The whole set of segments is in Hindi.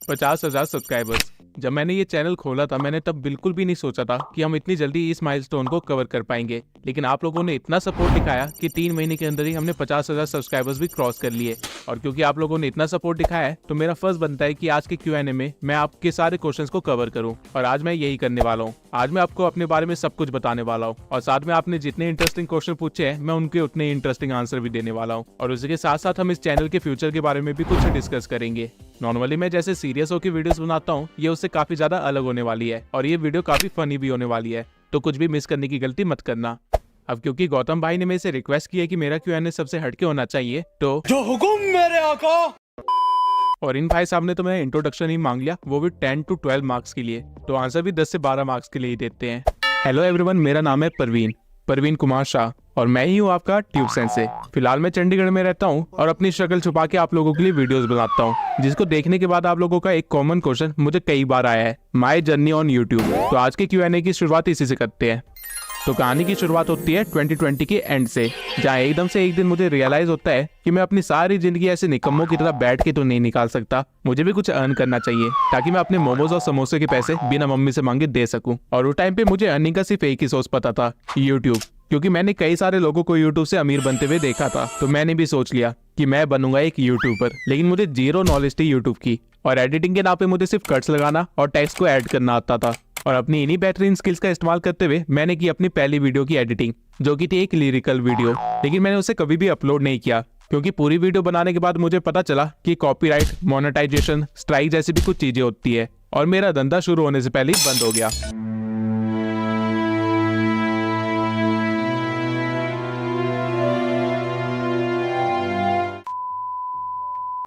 50,000 सब्सक्राइबर्स। जब मैंने ये चैनल खोला था मैंने तब बिल्कुल भी नहीं सोचा था कि हम इतनी जल्दी इस माइलस्टोन को कवर कर पाएंगे, लेकिन आप लोगों ने इतना सपोर्ट दिखाया कि 3 महीने के अंदर ही हमने 50,000 सब्सक्राइबर्स भी क्रॉस कर लिए। और क्योंकि आप लोगों ने इतना सपोर्ट दिखाया है तो मेरा फर्ज बनता है कि आज के Q&A में मैं आपके सारे क्वेश्चंस को कवर करूं, और आज मैं यही करने वाला हूं। आज मैं आपको अपने बारे में सब कुछ बताने वाला हूं, और साथ में आपने जितने इंटरेस्टिंग क्वेश्चन पूछे हैं मैं उनके उतने इंटरेस्टिंग आंसर भी देने वाला हूं। और उसी के साथ साथ हम इस चैनल के फ्यूचर के बारे में भी कुछ डिस्कस करेंगे। नॉर्मली मैं जैसे सीरियस होकर वीडियोस बनाता हूँ, ये उससे काफी ज्यादा अलग होने वाली है, और ये वीडियो काफी फनी भी होने वाली है, तो कुछ भी मिस करने की गलती मत करना। अब क्योंकि गौतम भाई ने मेरे से रिक्वेस्ट की है कि मेरा Q&A सबसे हटके होना चाहिए, तो जो हुकुम मेरे आका। और इन भाई साहब ने तो मेरा इंट्रोडक्शन ही मांग लिया, वो भी 10 to 12 मार्क्स के लिए, तो आंसर भी 10 से 12 मार्क्स के लिए ही देते हैं। हेलो एवरीवन, मेरा नाम है परवीन कुमार शाह, और मैं ही हूँ आपका ट्यूब सेंसे। फिलहाल मैं चंडीगढ़ में रहता हूँ और अपनी शक्ल छुपा के आप लोगों के लिए वीडियोस बनाता हूँ, जिसको देखने के बाद आप लोगों का एक कॉमन क्वेश्चन मुझे कई बार आया है, माय जर्नी ऑन यूट्यूब। तो आज के Q&A की शुरुआत इसी से करते हैं। तो कहानी की शुरुआत होती है 2020 के एंड से, जहाँ एकदम से एक दिन मुझे रियलाइज होता है कि मैं अपनी सारी जिंदगी ऐसे निकम्मों की तरह बैठ के तो नहीं निकाल सकता, मुझे भी कुछ अर्न करना चाहिए ताकि मैं अपने मोमोज और समोसे के पैसे बिना मम्मी से मांगे दे सकूं। और उस टाइम पे मुझे अर्निंग का सिर्फ एक ही सोर्स पता था, यूट्यूब, क्योंकि मैंने कई सारे लोगों को यूट्यूब से अमीर बनते हुए देखा था। तो मैंने भी सोच लिया कि मैं बनूंगा एक यूट्यूबर, लेकिन मुझे जीरो नॉलेज थी यूट्यूब की, और एडिटिंग के नाम पे मुझे सिर्फ कट्स लगाना और टेक्स्ट को ऐड करना आता था। और अपनी इन्हीं बेहतरीन स्किल्स का इस्तेमाल करते हुए मैंने की अपनी पहली वीडियो की एडिटिंग, जो कि थी एक लिरिकल वीडियो, लेकिन मैंने उसे कभी भी अपलोड नहीं किया, क्योंकि पूरी वीडियो बनाने के बाद मुझे पता चला कि कॉपीराइट, मोनेटाइजेशन, स्ट्राइक जैसी भी कुछ चीजें होती है, और मेरा धंधा शुरू होने से पहले ही बंद हो गया।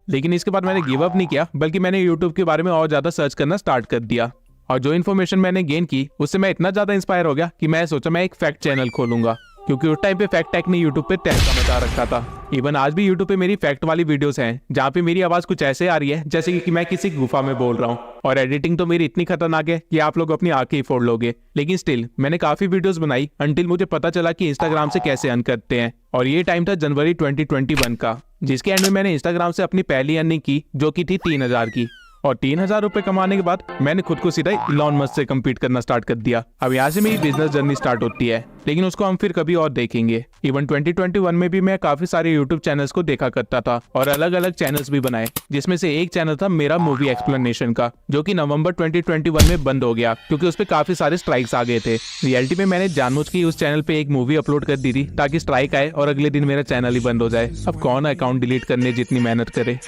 लेकिन इसके बाद मैंने गिव अप नहीं किया, बल्कि मैंने यूट्यूब के बारे में और ज्यादा सर्च करना स्टार्ट कर दिया। और जो इन्फॉर्मेशन मैंने गेन की उससे मैं इतना ज्यादा इंस्पायर हो गया कि मैं सोचा मैं एक फैक्ट चैनल खोलूंगा, क्योंकि उस टाइम पे फैक्ट टेक ने यूट्यूब पे तहलका मचा रखा था। इवन आज भी यूट्यूब पे मेरी फैक्ट वाली वीडियोस हैं, जहाँ पे मेरी आवाज कुछ ऐसे आ रही है जैसे कि मैं किसी गुफा में बोल रहा हूँ, और एडिटिंग तो मेरी इतनी खतरनाक है कि आप लोग अपनी आंखें ही फोड़ लोगे। लेकिन स्टिल मैंने काफी वीडियोस बनाई अंटिल मुझे पता चला कि इंस्टाग्राम से कैसे अर्न करते हैं। और ये टाइम था जनवरी 2021 का, जिसके एंड में मैंने इंस्टाग्राम से अपनी पहली अर्निंग की, जो की थी 3,000 की। और 3,000 रुपए कमाने के बाद मैंने खुद को सीधा इलॉन मस्क से कम्पीट करना स्टार्ट कर दिया। अब यहाँ से मेरी बिजनेस जर्नी स्टार्ट होती है, लेकिन उसको हम फिर कभी और देखेंगे। इवन 2021 में भी मैं काफी सारे यूट्यूब चैनल्स को देखा करता था, और अलग अलग चैनल्स भी बनाए, जिसमें से एक चैनल था मेरा मूवी एक्सप्लेनेशन का, जो कि नवंबर 2021 में बंद हो गया, क्योंकि उस पर काफी सारे स्ट्राइक्स आ गए थे। रियलिटी में मैंने जानबूझ के उस चैनल पे एक मूवी अपलोड कर दी थी ताकि स्ट्राइक आए और अगले दिन मेरा चैनल ही बंद हो जाए। अब कौन अकाउंट डिलीट करने जितनी मेहनत करे।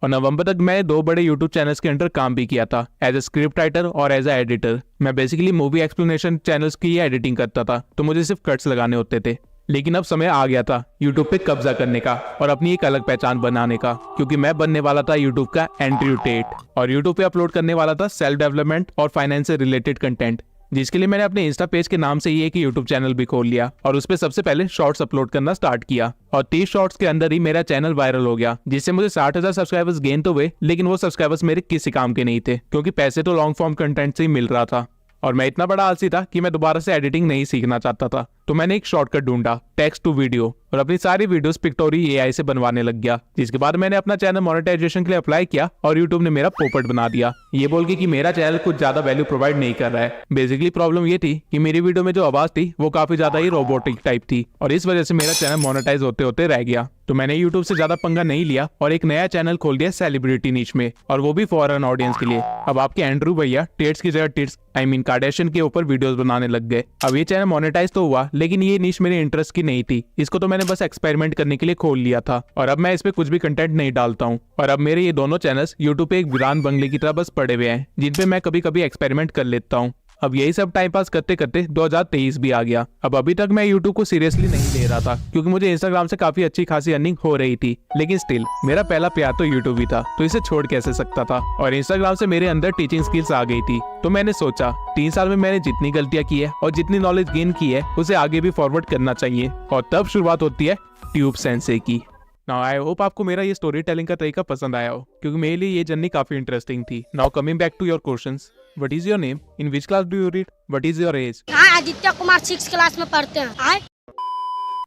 और नवंबर तक मैं 2 बड़े यूट्यूब चैनल्स के अंडर काम भी किया था, एज ए स्क्रिप्ट राइटर और एज ए एडिटर। मैं बेसिकली मूवी एक्सप्लेनेशन चैनल्स की एडिटिंग करता था, तो मुझे सिर्फ कट्स लगाने होते थे। लेकिन अब समय आ गया था यूट्यूब पे कब्जा करने का और अपनी एक अलग पहचान बनाने का, क्योंकि मैं बनने वाला था यूट्यूब का एंड्रयू टेट, और यूट्यूब पे अपलोड करने वाला था सेल्फ डेवलपमेंट और फाइनेंस से रिलेटेड कंटेंट, जिसके लिए मैंने अपने इंस्टा पेज के नाम से ही एक यूट्यूब चैनल भी खोल लिया, और उस पे सबसे पहले शॉर्ट्स अपलोड करना स्टार्ट किया। और 30 शॉर्ट्स के अंदर ही मेरा चैनल वायरल हो गया, जिससे मुझे 60,000 सब्सक्राइबर्स गेन तो हुए, लेकिन वो सब्सक्राइबर्स मेरे किसी काम के नहीं थे, क्योंकि पैसे तो लॉन्ग फॉर्म कंटेंट से ही मिल रहा था। और मैं इतना बड़ा आलसी था कि मैं दोबारा से एडिटिंग नहीं सीखना चाहता था, तो मैंने एक शॉर्टकट ढूंढा, टेक्स्ट टू वीडियो, और अपनी सारी वीडियोस पिक्टोरी एआई से बनवाने लग गया। जिसके बाद मैंने अपना चैनल मोनेटाइजेशन के लिए अप्लाई किया, और यूट्यूब ने मेरा पोपट बना दिया, ये बोल के कि मेरा चैनल कुछ ज्यादा वैल्यू प्रोवाइड नहीं कर रहा है। बेसिकली प्रॉब्लम ये थी कि मेरी वीडियो में जो आवाज थी वो काफी ज्यादा ही रोबोटिक टाइप थी, और इस वजह से मेरा चैनल मोनेटाइज होते होते रह गया। तो मैंने यूट्यूब से ज्यादा पंगा नहीं लिया और एक नया चैनल खोल दिया सेलिब्रिटी नीच में, और वो भी फॉरेन ऑडियंस के लिए। अब आपके एंड्रू भैया टेट्स की जगह टिट्स कार्डेशियन के ऊपर वीडियोस बनाने लग गए। अब ये चैनल मोनेटाइज तो हुआ, लेकिन ये नीच मेरे इंटरेस्ट की नहीं थी, इसको तो मैंने बस एक्सपेरिमेंट करने के लिए खोल लिया था, और अब मैं इस पे कुछ भी कंटेंट नहीं डालता हूँ। और अब मेरे ये दोनों चैनल्स यूट्यूब पे एक वीरान बंगले की तरह बस पड़े हुए हैं, जिन पे मैं कभी कभी एक्सपेरिमेंट कर लेता हूँ। अब यही सब टाइम पास करते करते 2023 भी आ गया। अब अभी तक मैं यूट्यूब को सीरियसली नहीं ले रहा था, क्योंकि मुझे इंस्टाग्राम से काफी अच्छी खासी अर्निंग हो रही थी, लेकिन स्टिल मेरा पहला प्यार तो यूट्यूब ही था, तो इसे छोड़ कैसे सकता था। और इंस्टाग्राम से मेरे अंदर टीचिंग स्किल्स आ गई थी, तो मैंने सोचा 3 साल में मैंने जितनी गलतियां की है और जितनी नॉलेज गेन की है उसे आगे भी फॉरवर्ड करना चाहिए। और तब शुरुआत होती है ट्यूब सेंसे की। नाउ आई होप आपको मेरा ये स्टोरी टेलिंग का तरीका पसंद आया हो, क्योंकि मेरे लिए ये जर्नी काफी इंटरेस्टिंग थी। Now coming back to your questions, what is your name, in which class do you read, what is your age? हाँ, आदित्य कुमार 6 क्लास में पढ़ते हैं।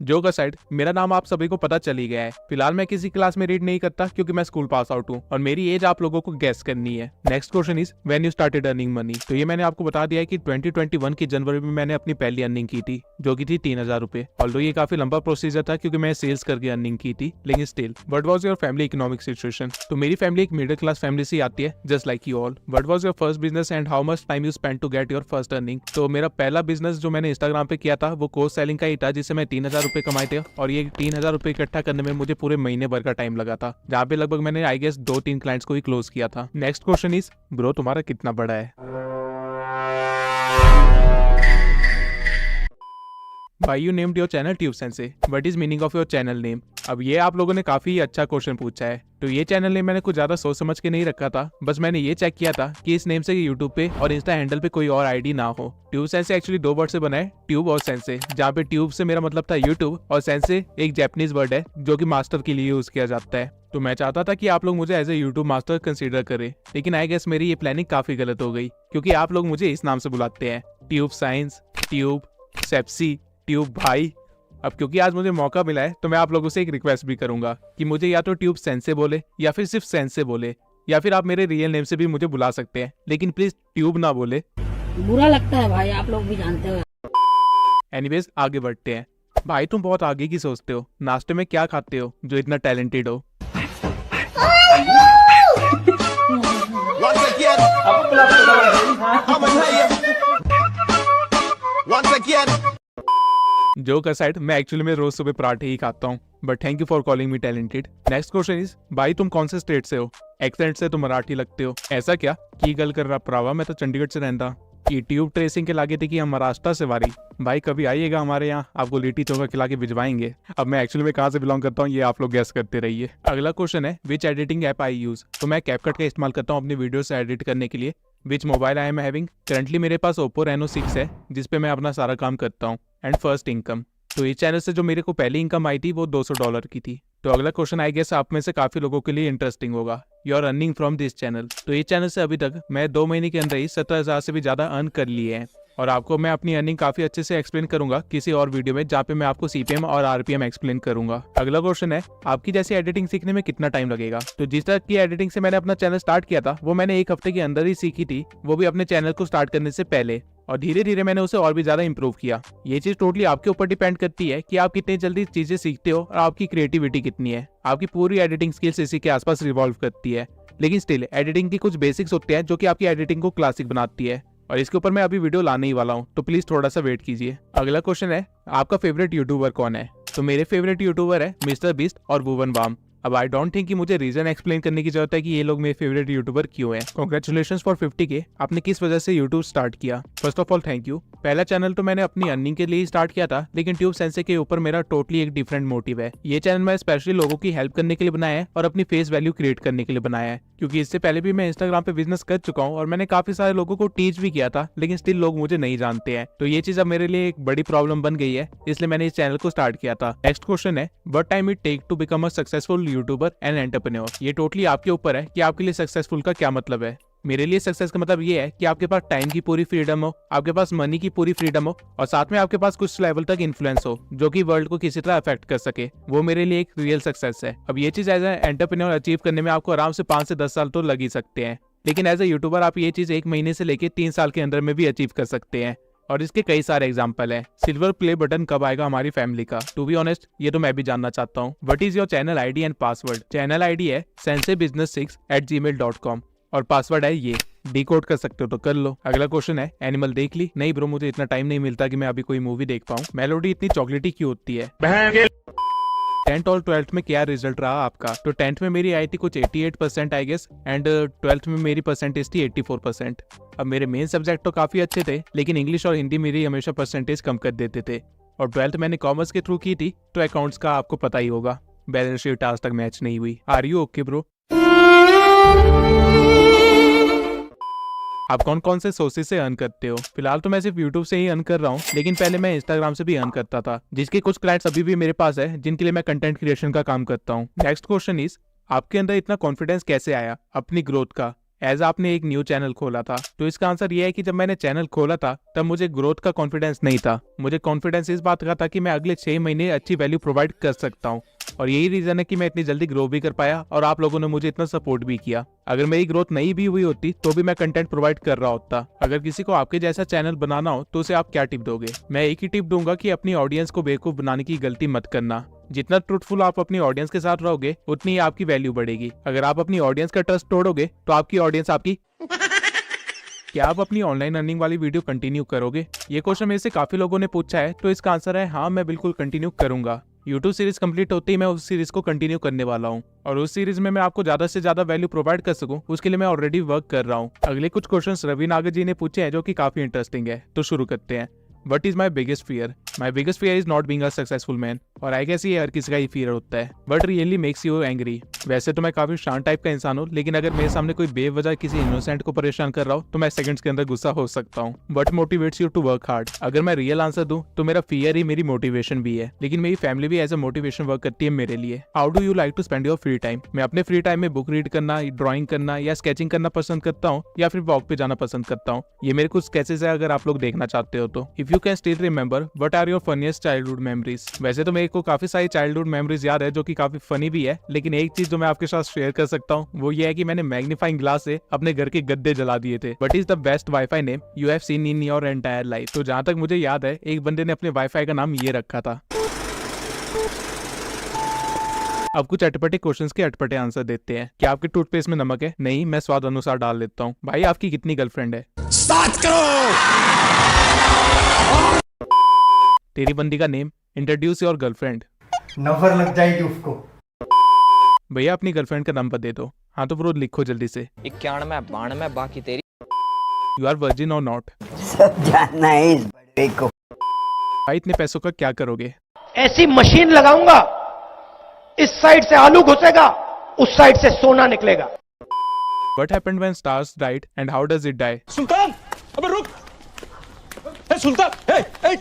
जोक असाइड, मेरा नाम आप सभी को पता चल ही गया है। फिलहाल मैं किसी क्लास में रीड नहीं करता क्योंकि मैं स्कूल पास आउट हूँ और मेरी एज आप लोगों को गेस करनी है। Next question is when you started earning money. तो ये मैंने आपको बता दिया है कि 2021 की जनवरी में मैंने अपनी पहली अर्निंग की थी, जो की थी 3000 रुपए। ऑल्दो ये काफी लंबा प्रोसीजर था क्योंकि मैं सेल्स करके अर्निंग की थी, लेकिन still. What was your family economic situation. तो मेरी फैमिली एक मिडिल क्लास फैमिली से आती है, just like you all. What was your first business and how much time you spend to get your first earning. तो मेरा पहला बिजनेस जो मैंने इंस्टाग्राम पे किया था वो कोर्स सेलिंग का ही था, जिससे मैं 3000 रुपए कमाए थे और ये 3000 रुपए इकट्ठा करने में मुझे पूरे महीने भर का टाइम लगा था, जहाँ पे लगभग मैंने आई गेस 2-3 क्लाइंट्स को ही क्लोज किया था। नेक्स्ट क्वेश्चन इज ब्रो तुम्हारा कितना बड़ा है। Why you named your channel Tube Sensei? What is meaning of your channel name? अब ये आप लोगों ने काफी अच्छा क्वेश्चन पूछा है। तो ये चैनल नेम मैंने कुछ ज्यादा सोच समझ के नहीं रखा था, बस मैंने ये चेक किया था कि इस नेम से यूट्यूब पे और इंस्टा हैंडल पे कोई और आईडी ना हो। ट्यूब सेंसे एक्चुअली 2 वर्ड से बना है, ट्यूब और सेंसे, जहाँ पे ट्यूब से मेरा मतलब था यूट्यूब और सेंसे एक जापानीज वर्ड है जो कि मास्टर के लिए यूज किया जाता है। तो मैं चाहता था कि आप लोग मुझे as a YouTube master consider करें, लेकिन आई गेस मेरी ये प्लानिंग काफी गलत हो गई क्योंकि आप लोग मुझे इस नाम से बुलाते हैं, ट्यूब साइंस, ट्यूब, सेप्सी, ट्यूब भाई। अब क्योंकि आज मुझे मौका मिला है तो मैं आप लोगों से एक रिक्वेस्ट भी करूंगा कि मुझे या तो ट्यूब सेंसे बोले या फिर सिर्फ सेंसे बोले, या फिर आप मेरे रियल नेम से भी मुझे बुला सकते हैं, लेकिन प्लीज ट्यूब ना बोले। बुरा लगता है भाई, आप लोग भी जानते हो। एनीवेज आगे बढ़ते हैं। भाई तुम बहुत आगे की सोचते हो, नाश्ते में क्या खाते हो जो इतना टैलेंटेड हो। जोक असाइड, मैं एक्चुअली में रोज सुबह पराठे ही खाता हूँ, but thank you for calling me talented. Next question is भाई तुम कौन से स्टेट से हो। एक्सेंट से तो मराठी लगते हो। ऐसा क्या की गल कर रहा प्रावा, मैं तो चंडीगढ़ से रहता। की ट्यूब ट्रेसिंग के लागे थे कि हम महाराष्ट्र से वारी। भाई कभी आइएगा हमारे यहाँ, आपको लिट्टी चोखा खिला के भिजवाएंगे। अब मैं एक्चुअली में कहाँ से बिलोंग करता हूँ ये आप लोग गैस करते रहिए। अगला क्वेश्चन है विच एडिटिंग ऐप आई यूज। तो मैं कैपकट का इस्तेमाल करता हूँ अपनी वीडियो से एडिट करने के लिए। विच mobile I am having. Currently मेरे पास ओप्पो रेनो 6 है, जिसपे मैं अपना सारा काम करता हूँ। एंड फर्स्ट इनकम, तो इस चैनल से जो मेरे को पहली इनकम आई थी वो $200 की थी। तो अगला क्वेश्चन आई गेस आप में से काफी लोगों के लिए इंटरेस्टिंग होगा। You are earning from this channel. तो इस चैनल से अभी तक मैं 2 महीने के अंदर ही 17,000 से भी ज्यादा अर्न कर लिए हैं, और आपको मैं अपनी अर्निंग काफी अच्छे से एक्सप्लेन करूंगा किसी और वीडियो में, जहाँ पे मैं आपको सीपीएम और आरपीएम एक्सप्लेन करूंगा। अगला क्वेश्चन है आपकी जैसी एडिटिंग सीखने में कितना टाइम लगेगा। तो जिस तरह की एडिटिंग से मैंने अपना चैनल स्टार्ट किया था वो मैंने 1 हफ्ते के अंदर ही सीखी थी, वो भी अपने चैनल को स्टार्ट करने से पहले, और धीरे धीरे मैंने उसे और भी ज्यादा इंप्रूव किया। ये चीज टोटली आपके ऊपर डिपेंड करती है कि आप कितनी जल्दी चीजें सीखते हो और आपकी क्रिएटिविटी कितनी है। आपकी पूरी एडिटिंग स्किल्स इसी के आसपास रिवॉल्व करती है, लेकिन स्टिल एडिटिंग की कुछ बेसिक्स होते हैं जो कि आपकी एडिटिंग को क्लासिक बनाती है, और इसके ऊपर मैं अभी वीडियो लाने ही वाला हूँ, तो प्लीज थोड़ा सा वेट कीजिए। अगला क्वेश्चन है आपका फेवरेट यूट्यूबर कौन है। तो मेरे फेवरेट यूट्यूबर है मिस्टर बीस्ट और भुवन बाम। अब आई डोंट थिंक कि मुझे रीजन एक्सप्लेन करने की जरूरत है कि ये लोग मेरे फेवरेट यूट्यूबर क्यों हैं। Congratulations for 50K। आपने किस वजह से यूट्यूब स्टार्ट किया। First of all thank you. पहला चैनल तो मैंने अपनी अर्निंग के लिए स्टार्ट किया था, लेकिन ट्यूब सेंसे के ऊपर मेरा टोटली एक डिफरेंट मोटिव है। ये चैनल मैं स्पेशली लोगों की हेल्प करने के लिए बनाया है और अपनी फेस वैल्यू क्रिएट करने के लिए बनाया है, क्योंकि इससे पहले भी मैं इंस्टाग्राम पे बिजनेस कर चुका हूँ और मैंने काफी सारे लोगों को टीच भी किया था, लेकिन स्टिल लोग मुझे नहीं जानते हैं। तो ये चीज अब मेरे लिए एक बड़ी प्रॉब्लम बन गई है, इसलिए मैंने इस चैनल को स्टार्ट किया था। नेक्स्ट क्वेश्चन है what time it take to become a successful YouTuber and entrepreneur. ये टोटली आपके ऊपर है कि आपके लिए सक्सेसफुल का क्या मतलब है। मेरे लिए सक्सेस का मतलब ये है कि आपके पास टाइम की पूरी फ्रीडम हो, आपके पास मनी की पूरी फ्रीडम हो, और साथ में आपके पास कुछ लेवल तक इन्फ्लुएंस हो जो कि वर्ल्ड को किसी तरह अफेक्ट कर सके। वो मेरे लिए एक रियल सक्सेस है। अब ये चीज एज ए एंटरप्रेन्योर अचीव करने में आपको आराम से 5 से 10 साल तो लग ही सकते हैं, लेकिन एज ए यूट्यूबर आप ये चीज 1 महीने से लेके 3 साल के अंदर में भी अचीव कर सकते हैं, और इसके कई सारे एग्जाम्पल हैं। सिल्वर प्ले बटन कब आएगा हमारी फैमिली का। टू बी ऑनेस्ट ये तो मैं भी जानना चाहता हूँ। What is your channel ID and password. Channel ID है sensebusiness6@gmail.com और पासवर्ड है ये। डिकोड कर सकते हो तो कर लो। अगला क्वेश्चन है एनिमल देख ली। नहीं ब्रो, मुझे इतना टाइम नहीं मिलता कि मैं अभी कोई मूवी देख पाऊँ। मेलोडी इतनी चॉकलेटी क्यों होती है। 10th और 12th में क्या रिजल्ट रहा आपका। तो 10th में मेरी आई थी कुछ 88% आई गेस, एंड 12th में मेरी परसेंटेज थी 84%। अब मेरे मेन सब्जेक्ट तो काफी अच्छे थे, लेकिन इंग्लिश और हिंदी मेरी हमेशा परसेंटेज कम कर देते थे। और 12th मैंने कॉमर्स के थ्रू की थी, तो अकाउंट्स का आपको पता ही होगा, बैलेंस शीट आज तक मैच नहीं हुई। Are you okay bro. आप कौन कौन से सोर्सेज से अर्न करते हो। फिलहाल तो मैं सिर्फ यूट्यूब से ही अर्न कर रहा हूँ, लेकिन पहले मैं इंस्टाग्राम से भी अर्न करता था, जिसके कुछ क्लाइंट्स अभी भी मेरे पास है जिनके लिए मैं कंटेंट क्रिएशन का काम करता हूँ। नेक्स्ट क्वेश्चन इज आपके अंदर इतना कॉन्फिडेंस कैसे आया अपनी ग्रोथ का, एज आपने एक न्यू चैनल खोला था। तो इसका आंसर ये है कि जब मैंने चैनल खोला था तब मुझे ग्रोथ का कॉन्फिडेंस नहीं था। मुझे कॉन्फिडेंस इस बात का था कि मैं अगले 6 महीने अच्छी वैल्यू प्रोवाइड कर सकता हूँ, और यही रीजन है कि मैं इतनी जल्दी ग्रो भी कर पाया और आप लोगों ने मुझे इतना सपोर्ट भी किया। अगर मेरी ग्रोथ नहीं भी हुई होती तो भी मैं कंटेंट प्रोवाइड कर रहा होता। अगर किसी को आपके जैसा चैनल बनाना हो तो उसे आप क्या टिप दोगे? मैं एक ही टिप दूंगा कि अपनी ऑडियंस को बेवकूफ बनाने की गलती मत करना। जितना ट्रूथफुल आप अपनी ऑडियंस के साथ रहोगे उतनी ही आपकी वैल्यू बढ़ेगी। अगर आप अपनी ऑडियंस का ट्रस्ट तोड़ोगे तो आपकी ऑडियंस आपकी क्या आप अपनी ऑनलाइन अर्निंग वाली वीडियो कंटिन्यू करोगे? ये क्वेश्चन मेरे से काफी लोगों ने पूछा है, तो इसका आंसर है हाँ, मैं बिल्कुल कंटिन्यू करूंगा। YouTube सीरीज कंप्लीट होते ही मैं उस सीरीज को कंटिन्यू करने वाला हूँ, और उस सीरीज में मैं आपको ज्यादा से ज्यादा वैल्यू प्रोवाइड कर सकूं उसके लिए मैं ऑलरेडी वर्क कर रहा हूँ। अगले कुछ क्वेश्चंस रवि नागर जी ने पूछे हैं जो कि काफी इंटरेस्टिंग है, तो शुरू करते हैं। What is my biggest fear? My biggest fear is not being a successful man. और आई गेस ये हर किसी का ही फियर होता है। What really makes you angry? वैसे तो मैं काफी शांत टाइप का इंसान हूँ, लेकिन अगर मेरे सामने कोई बेवजह किसी इनोसेंट को परेशान कर रहा हो तो मैं सेकंड्स के अंदर गुस्सा हो सकता हूँ। What motivates you to work hard? अगर मैं रियल आंसर दूं तो मेरा फियर ही मेरी मोटिवेशन भी है, लेकिन मेरी फैमिली भी एज अ मोटिवेशन वर्क करती है मेरे लिए। How do you like to spend your free time? मैं अपने फ्री टाइम में बुक रीड करना, ड्राइंग करना या स्केचिंग करना पसंद करता हूँ, या फिर वॉक पे जाना पसंद करता हूँ। ये मेरे कुछ स्केचेस है, अगर आप लोग देखना चाहते हो तो। If you can still remember what are your funniest childhood memories? वैसे तो मेरे को काफी सारी चाइल्डहुड मेमोरीज याद है जो कि काफी फनी भी है, लेकिन एक चीज जो मैं आपके साथ शेयर कर सकता हूँ वो ये है कि मैंने मैग्नीफाइंग ग्लास से अपने घर के गद्दे जला दिए थे। What is the best wifi name you have seen in your entire life? तो जहां तक मुझे याद है एक बंदे ने अपने वाईफाई का नाम ये रखा था। अब कुछ अटपटे क्वेश्चंस के अटपटे आंसर देते हैं। क्या आपके टूथपेस्ट में नमक है? नहीं, मैं स्वाद अनुसार डाल लेता हूँ। भाई आपकी कितनी गर्लफ्रेंड है? 7 करोड़। तेरी बंदी का नेम? Introduce your girlfriend. नफर लग जाएगी उसको। भैया अपनी गर्लफ्रेंड का नंबर दे दो। हाँ तो ब्रो लिखो जल्दी से। 91 92 बाकी तेरी। यू आर वर्जिन और नॉट? सब जानना है इस बड़े को। भाई इतने पैसों का क्या करोगे? ऐसी मशीन लगाऊंगा, इस साइड से आलू घुसेगा, उस साइड से सोना निकलेगा। What happened when stars died and how does it die? सुल्तान, अबे रुक। ए सुल्तान, ए।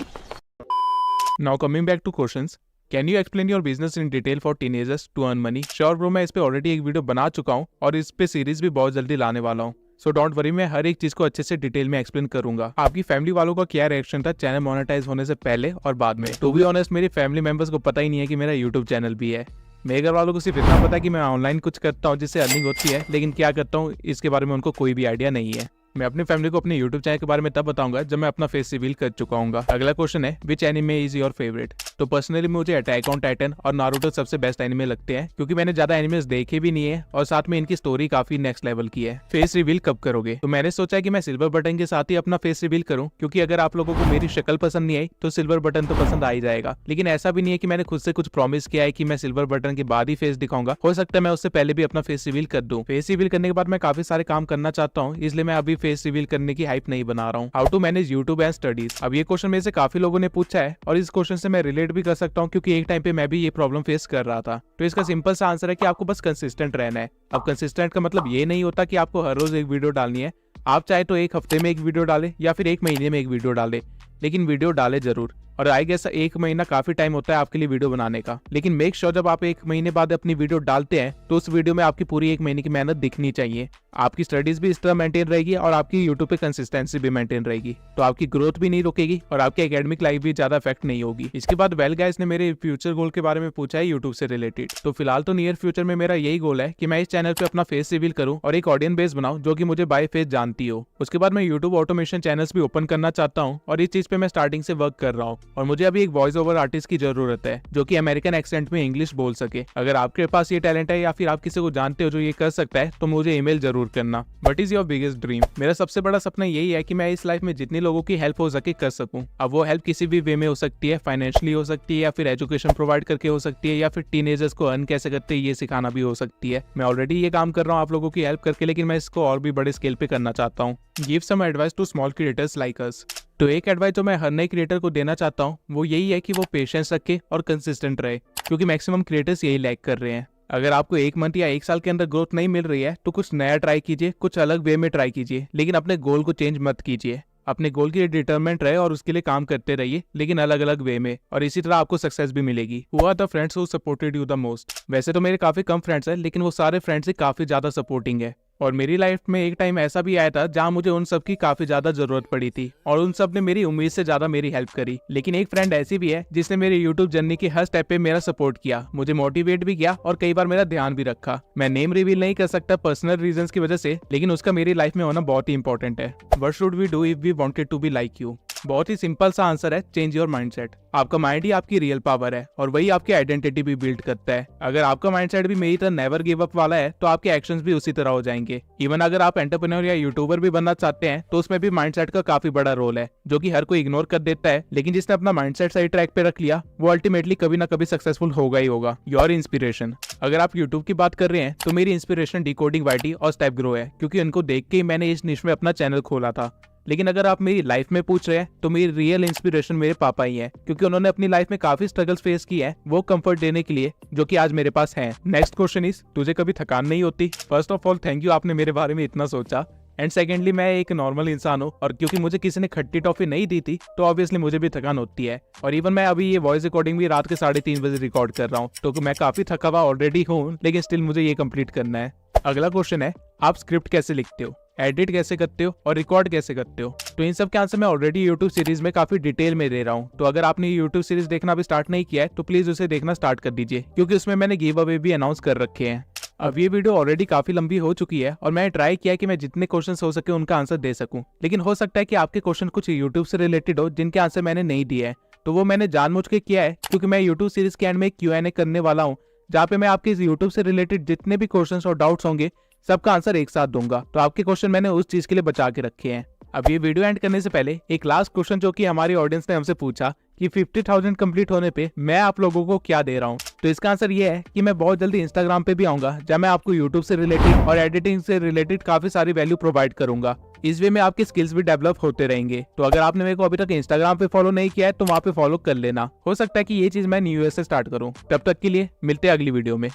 Now coming back to questions, can you explain your business in detail for teenagers to earn money? Sure bro, मैं इस पे ऑलरेडी एक वीडियो बना चुका हूँ और इस पे सीरीज भी बहुत जल्दी लाने वाला हूँ। सो डोंट वरी, मैं हर एक चीज को अच्छे से डिटेल में एक्सप्लेन करूंगा। आपकी फैमिली वालों का क्या रिएक्शन था चैनल मोनेटाइज होने से पहले और बाद में? टू बी ऑनेस्ट, मेरी फैमिली मेंबर्स को पता ही नहीं है कि मेरा यूट्यूब चैनल भी है। मेरे घर वालों को सिर्फ इतना पता है कि मैं ऑनलाइन कुछ करता हूँ जिससे अर्निंग होती है, लेकिन क्या करता हूँ इसके बारे में उनको कोई भी आइडिया नहीं है। मैं अपनी फैमिली को अपने यूट्यूब चैनल के बारे में तब बताऊंगा जब मैं अपना फेस रिवील कर चुका हूँ। अगला क्वेश्चन है, विच एनिमे इज योर फेवरेट? तो पर्सनली मुझे अटैक ऑन टाइटन और नारुतो सबसे बेस्ट एनिमे लगते हैं, क्योंकि मैंने ज्यादा एनिमेस देखे भी नहीं है और साथ में इनकी स्टोरी काफी नेक्स्ट लेवल की है। फेस रिवील कब करोगे? तो मैंने सोचा कि मैं सिल्वर बटन के साथ ही अपना फेस रिवील करूं, क्योंकि अगर आप लोगों को मेरी शक्ल पसंद नहीं आई तो सिल्वर बटन तो पसंद आ ही जाएगा। लेकिन ऐसा भी नहीं है कि मैंने खुद से कुछ प्रॉमिस किया है कि मैं सिल्वर बटन के बाद ही फेस दिखाऊंगा। हो सकता है मैं उससे पहले भी अपना फेस रिवील कर दूं। फेस रिवील करने के बाद मैं काफी सारे काम करना चाहता हूँ, इसलिए मैं अभी फेस रिवील करने की हाइप नहीं बना रहा हूँ। How to manage YouTube and studies? अब ये क्वेश्चन मेरे से काफी लोगों ने पूछा है और इस क्वेश्चन से मैं रिलेट भी कर सकता हूँ, क्योंकि एक टाइम पे मैं भी ये प्रॉब्लम फेस कर रहा था। तो इसका सिंपल सा आंसर है कि आपको बस कंसिस्टेंट रहना है। अब कंसिस्टेंट का मतलब ये नहीं होता कि आपको हर रोज एक वीडियो डालनी है। आप चाहे तो एक हफ्ते में एक वीडियो डालें या फिर एक महीने में एक वीडियो डालें, लेकिन वीडियो डाले जरूर। और आई गेस एक महीना काफी टाइम होता है आपके लिए वीडियो बनाने का, लेकिन मेक श्योर जब आप एक महीने बाद अपनी वीडियो डालते हैं तो उस वीडियो में आपकी पूरी एक महीने की मेहनत दिखनी चाहिए। आपकी स्टडीज भी इस तरह मेंटेन रहेगी और आपकी यूट्यूब पे कंसिस्टेंसी भी मेंटेन रहेगी, तो आपकी ग्रोथ भी नहीं रुकेगी और आपकी एकेडमिक लाइफ भी ज्यादा इफेक्ट नहीं होगी। इसके बाद वेल गाइस ने मेरे फ्यूचर गोल के बारे में पूछा है यूट्यूब से रिलेटेड। तो फिलहाल तो नियर फ्यूचर में मेरा यही गोल है कि मैं इस चैनल पे अपना फेस रिवील करूं और एक ऑडियंस बेस बनाऊं जो कि मुझे बाय फेस जानती हो। उसके बाद मैं यूट्यूब ऑटोमेशन चैनल्स भी ओपन करना चाहता हूँ और इस चीज पे मैं स्टार्टिंग से वर्क कर रहा हूँ। और मुझे अभी एक वॉइस ओवर आर्टिस्ट की जरूरत है जो कि अमेरिकन एक्सेंट में इंग्लिश बोल सके। अगर आपके पास ये टैलेंट है या फिर आप किसी को जानते हो जो ये कर सकता है तो मुझे ईमेल जरूर करना। What is your biggest dream? मेरा सबसे बड़ा सपना यही है कि मैं इस लाइफ में जितनी लोगों की हेल्प हो सके कर सकूं। अब वो हेल्प किसी भी वे में हो सकती है, फाइनेंशियली हो सकती है या फिर एजुकेशन प्रोवाइड करके हो सकती है या फिर टीनेजर्स को अर्न कैसे करते हैं ये सिखाना भी हो सकती है। मैं ऑलरेडी ये काम कर रहा हूँ आप लोगों की हेल्प करके, लेकिन मैं इसको और भी बड़े स्केल पे करना चाहता हूँ। Give some advice to small creators like us. तो एक एडवाइस जो मैं हर नए क्रिएटर को देना चाहता हूँ वो यही है कि वो पेशेंस रखे और कंसिस्टेंट रहे, क्योंकि मैक्सिमम क्रिएटर्स यही लैग कर रहे हैं। अगर आपको एक मंथ या एक साल के अंदर ग्रोथ नहीं मिल रही है तो कुछ नया ट्राई कीजिए, कुछ अलग वे में ट्राई कीजिए, लेकिन अपने गोल को चेंज मत कीजिए। अपने गोल के लिए डिटरमेंट रहे और उसके लिए काम करते रहिए, लेकिन अलग अलग वे में, और इसी तरह आपको सक्सेस भी मिलेगी। Who are the friends who supported you the most? वैसे तो मेरे काफी कम फ्रेंड्स हैं, लेकिन वो सारे फ्रेंड्स ही काफी ज्यादा सपोर्टिंग है। और मेरी लाइफ में एक टाइम ऐसा भी आया था जहाँ मुझे उन सब की काफी ज्यादा जरूरत पड़ी थी और उन सब ने मेरी उम्मीद से ज्यादा मेरी हेल्प करी। लेकिन एक फ्रेंड ऐसी भी है जिसने मेरी यूट्यूब जर्नी के हर स्टेप पे मेरा सपोर्ट किया, मुझे मोटिवेट भी किया और कई बार मेरा ध्यान भी रखा। मैं नेम रिवील नहीं कर सकता पर्सनल रीजंस की वजह से, लेकिन उसका मेरी लाइफ में होना बहुत ही इंपॉर्टेंट है। What should we do if we wanted to be like you? बहुत ही सिंपल सा आंसर है, चेंज योर माइंडसेट। आपका माइंड ही आपकी रियल पावर है और वही आपकी आइडेंटिटी भी बिल्ड करता है। अगर आपका माइंडसेट भी मेरी तरह नेवर गिव अप वाला है तो आपके एक्शंस भी उसी तरह हो जाएंगे। इवन अगर आप एंटरप्रेन्योर या यूट्यूबर भी बनना चाहते हैं तो उसमें भी माइंडसेट का काफी बड़ा रोल है, जो कि हर कोई इग्नोर कर देता है। लेकिन जिसने अपना माइंडसेट सही ट्रैक पे रख लिया वो अल्टीमेटली कभी ना कभी सक्सेसफुल होगा ही होगा। योर इंस्पिरेशन, अगर आप यूट्यूब की बात कर रहे हैं तो मेरी इंस्पिरेशन डिकोडिंग वाईटी और स्टेप ग्रो है, क्योंकि उनको देख के ही मैंने इस निश में अपना चैनल खोला था। लेकिन अगर आप मेरी लाइफ में पूछ रहे हैं तो मेरी रियल इंस्पिरेशन मेरे पापा ही हैं, क्योंकि उन्होंने अपनी लाइफ में काफी स्ट्रगल्स फेस की है वो कंफर्ट देने के लिए, जो कि आज मेरे पास है। नेक्स्ट क्वेश्चन इज, तुझे कभी थकान नहीं होती? First of all thank you, आपने मेरे बारे में इतना सोचा। एंड सेकेंडली, मैं एक नॉर्मल इंसान हूँ और क्योंकि मुझे किसी ने खट्टी टॉफी नहीं दी थी तो ऑब्वियसली मुझे भी थकान होती है। और इवन मैं अभी ये वॉइस रिकॉर्डिंग भी रात के 3:30 बजे रिकॉर्ड कर रहा हूँ, तो मैं काफी थका हुआ ऑलरेडी हूँ, लेकिन स्टिल मुझे ये कंप्लीट करना है। अगला क्वेश्चन है, आप स्क्रिप्ट कैसे लिखते हो, एडिट कैसे करते हो और रिकॉर्ड कैसे करते हो? तो इन सब के आंसर मैं ऑलरेडी यूट्यूब सीरीज में काफी डिटेल में दे रहा हूँ। तो अगर आपने यूट्यूब सीरीज देखना भी स्टार्ट नहीं किया है तो प्लीज उसे देखना स्टार्ट कर दीजिए, क्योंकि उसमें मैंने गिव अवे भी अनाउंस कर रखे हैं। अब ये वीडियो ऑलरेडी काफी लंबी हो चुकी है और मैंने ट्राई किया कि मैं जितने क्वेश्चंस हो सके उनका आंसर दे सकूं, लेकिन हो सकता है कि आपके क्वेश्चन कुछ यूट्यूब से रिलेटेड हो जिनके आंसर मैंने नहीं दिए है। तो वो मैंने जानबूझ के किया है, क्योंकि मैं यूट्यूब सीरीज के एंड में Q&A करने वाला हूँ, जहाँ पे मैं आपके यूट्यूब से रिलेटेड जितने भी क्वेश्चंस और डाउट्स होंगे सबका आंसर एक साथ दूंगा। तो आपके क्वेश्चन मैंने उस चीज के लिए बचा के रखे हैं। अब ये वीडियो एंड करने से पहले एक लास्ट क्वेश्चन जो कि हमारी ऑडियंस ने हमसे पूछा कि 50,000 कंप्लीट होने पे मैं आप लोगों को क्या दे रहा हूँ। तो इसका आंसर ये है कि मैं बहुत जल्दी इंस्टाग्राम पे भी आऊंगा, जहाँ मैं आपको यूट्यूब से रिलेटेड और एडिटिंग से रिलेटेड काफी सारी वैल्यू प्रोवाइड करूंगा। इस वे में आपके स्किल्स भी डेवलप होते रहेंगे। तो अगर आपने मेरे को अभी तक इंस्टाग्राम पे फॉलो नहीं किया है तो वहाँ पे फॉलो कर लेना। हो सकता है कि ये चीज मैं न्यू ईयर से स्टार्ट करूँ। तब तक के लिए मिलते हैं अगली वीडियो में।